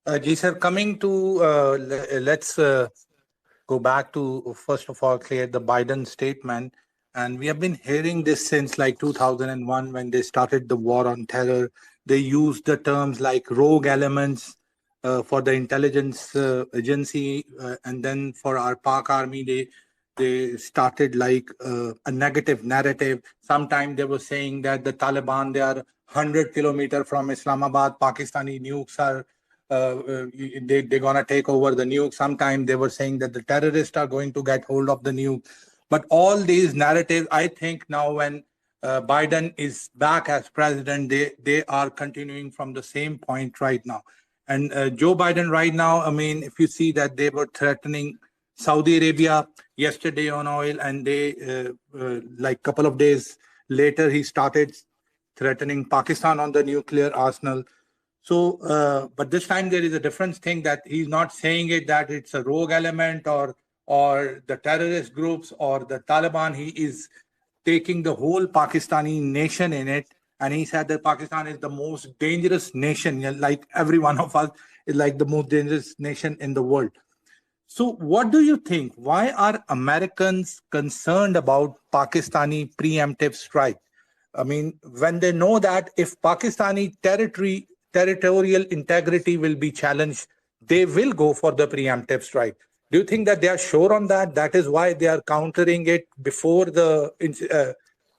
Ji sir, coming to let's go back to first of all clear the Biden statement, and we have been hearing this since like 2001 when they started the war on terror. They used the terms like rogue elements for the intelligence agency, and then for our Pak army, they started like a negative narrative. Sometimes they were saying that the Taliban, they are 100 kilometers from Islamabad. Pakistani nukes are they're gonna take over the nuke. Sometime they were saying that the terrorists are going to get hold of the nuke. But all these narratives, I think now when Biden is back as president, they are continuing from the same point right now. And Joe Biden right now, I mean, if you see that they were threatening Saudi Arabia yesterday on oil, and they like couple of days later he started threatening Pakistan on the nuclear arsenal. So, but this time there is a different thing that he's not saying it that it's a rogue element or the terrorist groups or the Taliban. He is taking the whole Pakistani nation in it, and he said that Pakistan is the most dangerous nation. Like every one of us is like the most dangerous nation in the world. So, what do you think? Why are Americans concerned about Pakistani preemptive strike? I mean, when they know that if Pakistani territorial integrity will be challenged, they will go for the preemptive strike. Do you think that they are sure on that? That is why they are countering it before the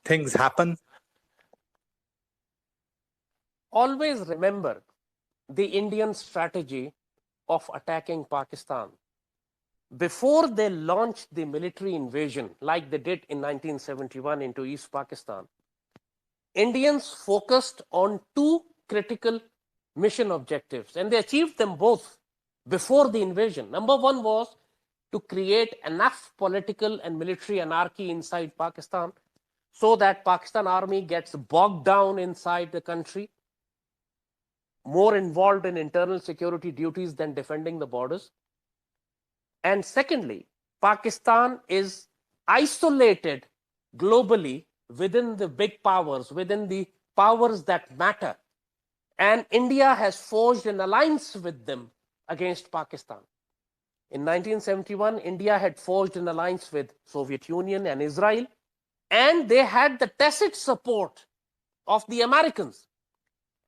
things happen? Always remember the Indian strategy of attacking Pakistan. Before they launched the military invasion, like they did in 1971 into East Pakistan, Indians focused on two critical mission objectives, and they achieved them both before the invasion. Number one was to create enough political and military anarchy inside Pakistan so that Pakistan army gets bogged down inside the country, more involved in internal security duties than defending the borders. And secondly, Pakistan is isolated globally within the big powers, within the powers that matter. And India has forged an alliance with them against Pakistan. In 1971, India had forged an alliance with Soviet Union and Israel, and they had the tacit support of the Americans.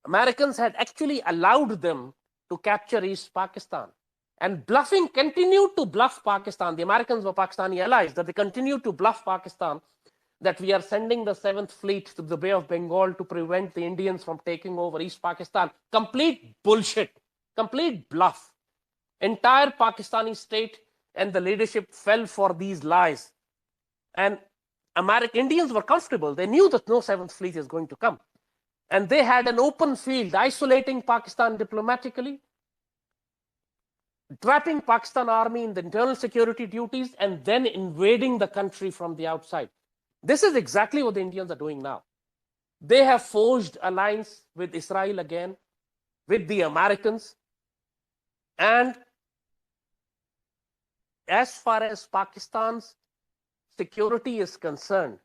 Americans had actually allowed them to capture East Pakistan. And bluffing continued to bluff Pakistan. The Americans were Pakistani allies, that they continued to bluff Pakistan that we are sending the 7th Fleet to the Bay of Bengal to prevent the Indians from taking over East Pakistan. Complete bullshit, complete bluff. Entire Pakistani state and the leadership fell for these lies. And Indians were comfortable. They knew that no 7th Fleet is going to come. And they had an open field, isolating Pakistan diplomatically, trapping Pakistan army in the internal security duties, and then invading the country from the outside. This is exactly what the Indians are doing now. They have forged alliance with Israel again, with the Americans. And as far as Pakistan's security is concerned,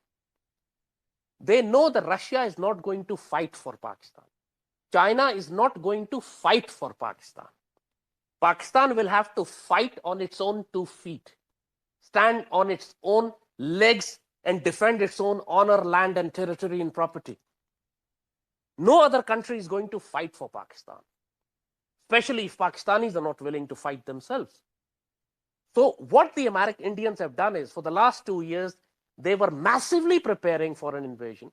they know that Russia is not going to fight for Pakistan. China is not going to fight for Pakistan. Pakistan will have to fight on its own 2 feet, stand on its own legs, and defend its own honor, land, and territory and property. No other country is going to fight for Pakistan, especially if Pakistanis are not willing to fight themselves. So what the American Indians have done is, for the last 2 years, they were massively preparing for an invasion,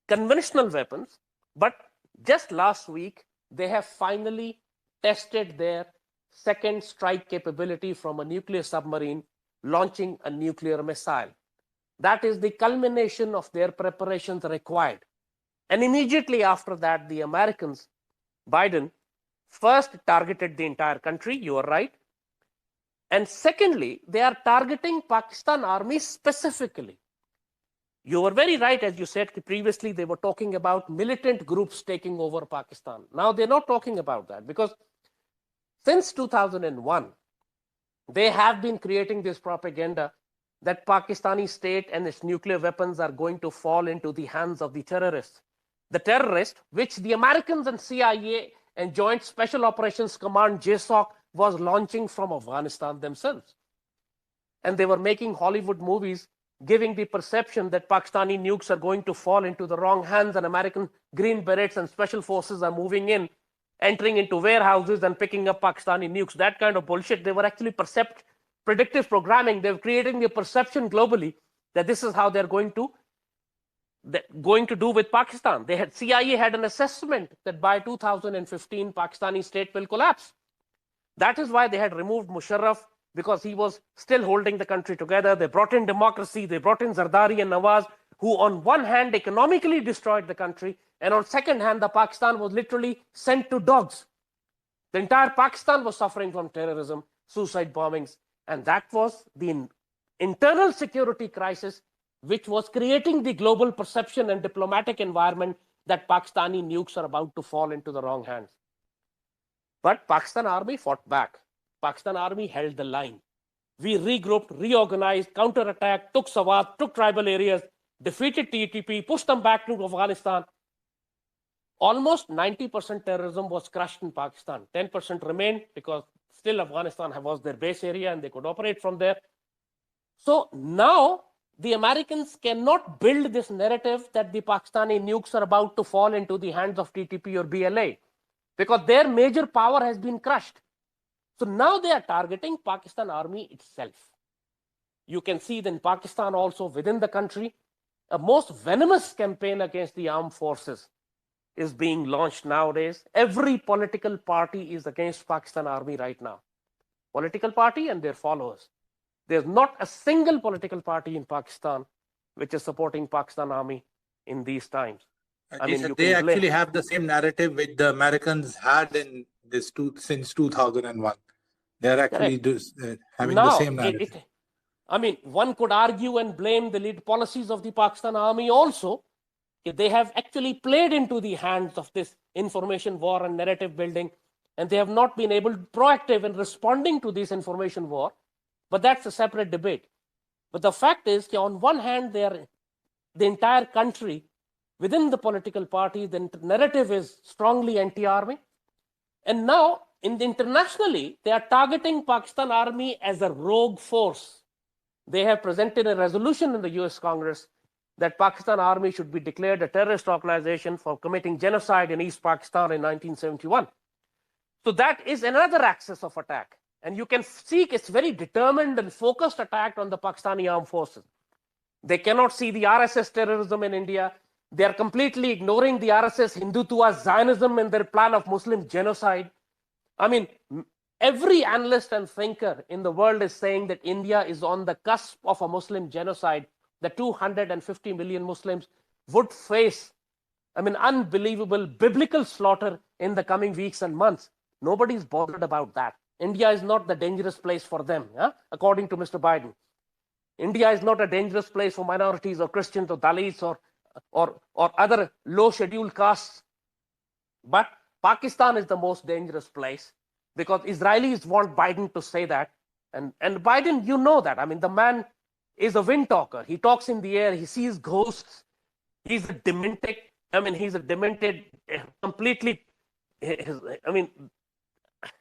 conventional weapons, but just last week, they have finally tested their second strike capability from a nuclear submarine launching a nuclear missile. That is the culmination of their preparations required. And immediately after that, the Americans, Biden, first targeted the entire country, you are right. And secondly, they are targeting Pakistan army specifically. You were very right, as you said previously, they were talking about militant groups taking over Pakistan. Now they're not talking about that, because since 2001, they have been creating this propaganda that Pakistani state and its nuclear weapons are going to fall into the hands of the terrorists. The terrorists, which the Americans and CIA and Joint Special Operations Command, JSOC, was launching from Afghanistan themselves. And they were making Hollywood movies giving the perception that Pakistani nukes are going to fall into the wrong hands and American Green Berets and special forces are moving in, entering into warehouses and picking up Pakistani nukes. That kind of bullshit. They were actually predictive programming. They were creating the perception globally that this is how they're going to do with Pakistan. CIA had an assessment that by 2015, Pakistani state will collapse. That is why they had removed Musharraf, because he was still holding the country together. They brought in democracy. They brought in Zardari and Nawaz, who on one hand economically destroyed the country, and on second hand, the Pakistan was literally sent to dogs. The entire Pakistan was suffering from terrorism, suicide bombings, and that was the internal security crisis which was creating the global perception and diplomatic environment that Pakistani nukes are about to fall into the wrong hands. But Pakistan army fought back. Pakistan army held the line. We regrouped, reorganized, counterattacked, took Swat, took tribal areas, defeated TTP, pushed them back to Afghanistan. Almost 90% terrorism was crushed in Pakistan. 10% remained because still Afghanistan was their base area and they could operate from there. So now the Americans cannot build this narrative that the Pakistani nukes are about to fall into the hands of TTP or BLA, because their major power has been crushed. So now they are targeting Pakistan army itself. You can see that in Pakistan also, within the country, a most venomous campaign against the armed forces is being launched nowadays. Every political party is against Pakistan army right now. Political party and their followers. There's not a single political party in Pakistan which is supporting Pakistan army in these times. They actually have the same narrative which the Americans had in this since 2001. They're actually having the same narrative. One could argue and blame the lead policies of the Pakistan army also. They have actually played into the hands of this information war and narrative building, and they have not been able to be proactive in responding to this information war. But that's a separate debate. But the fact is, on one hand, the entire country, within the political party, the narrative is strongly anti-army. And now, internationally, they are targeting Pakistan army as a rogue force. They have presented a resolution in the US Congress that Pakistan army should be declared a terrorist organization for committing genocide in East Pakistan in 1971. So that is another axis of attack. And you can see it's very determined and focused attack on the Pakistani armed forces. They cannot see the RSS terrorism in India. They are completely ignoring the RSS Hindutva Zionism in their plan of Muslim genocide. Every analyst and thinker in the world is saying that India is on the cusp of a Muslim genocide. The 250 million Muslims would face, unbelievable biblical slaughter in the coming weeks and months. Nobody's bothered about that. India is not the dangerous place for them, according to Mr. Biden. India is not a dangerous place for minorities or Christians or Dalits or other low scheduled castes. But Pakistan is the most dangerous place because Israelis want Biden to say that. And Biden, you know that. The man is a wind talker. He talks in the air. He sees ghosts. He's a demented, completely,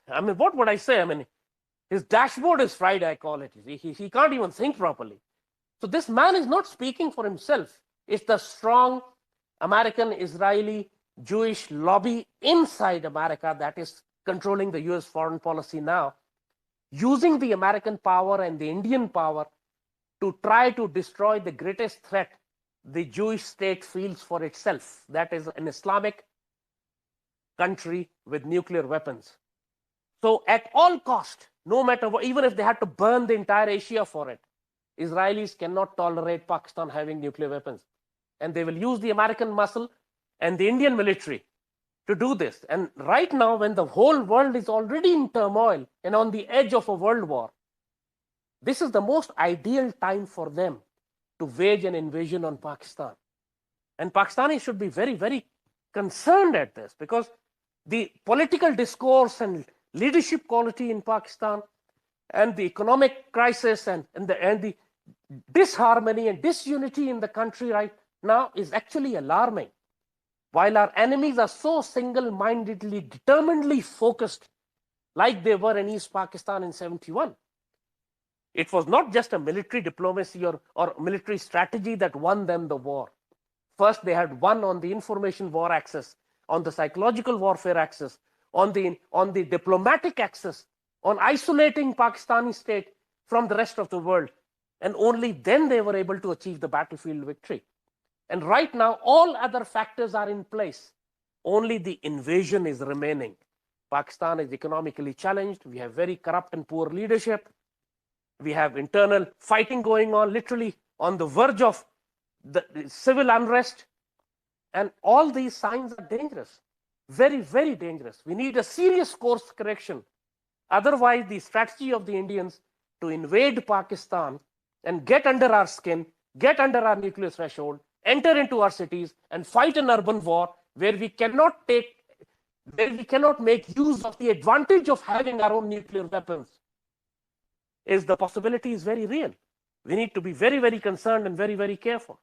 what would I say? His dashboard is fried, I call it. He can't even think properly. So this man is not speaking for himself. It's the strong American, Israeli, Jewish lobby inside America that is controlling the US foreign policy now, using the American power and the Indian power to try to destroy the greatest threat the Jewish state feels for itself. That is an Islamic country with nuclear weapons. So at all cost, no matter what, even if they had to burn the entire Asia for it, Israelis cannot tolerate Pakistan having nuclear weapons. And they will use the American muscle and the Indian military to do this. And right now, when the whole world is already in turmoil and on the edge of a world war, this is the most ideal time for them to wage an invasion on Pakistan. And Pakistanis should be very, very concerned at this, because the political discourse and leadership quality in Pakistan and the economic crisis and the disharmony and disunity in the country right now is actually alarming. while our enemies are so single-mindedly, determinedly focused, like they were in East Pakistan in 71. It was not just a military diplomacy or military strategy that won them the war. First, they had won on the information war axis, on the psychological warfare axis, on the diplomatic axis, on isolating Pakistani state from the rest of the world. And only then they were able to achieve the battlefield victory. And right now, all other factors are in place. Only the invasion is remaining. Pakistan is economically challenged. We have very corrupt and poor leadership. We have internal fighting going on, literally on the verge of the civil unrest. And all these signs are dangerous. Very, very dangerous. We need a serious course correction. Otherwise, the strategy of the Indians to invade Pakistan and get under our skin, get under our nuclear threshold, enter into our cities and fight an urban war where we cannot make use of the advantage of having our own nuclear weapons, the possibility is very real. We need to be very, very concerned and very, very careful.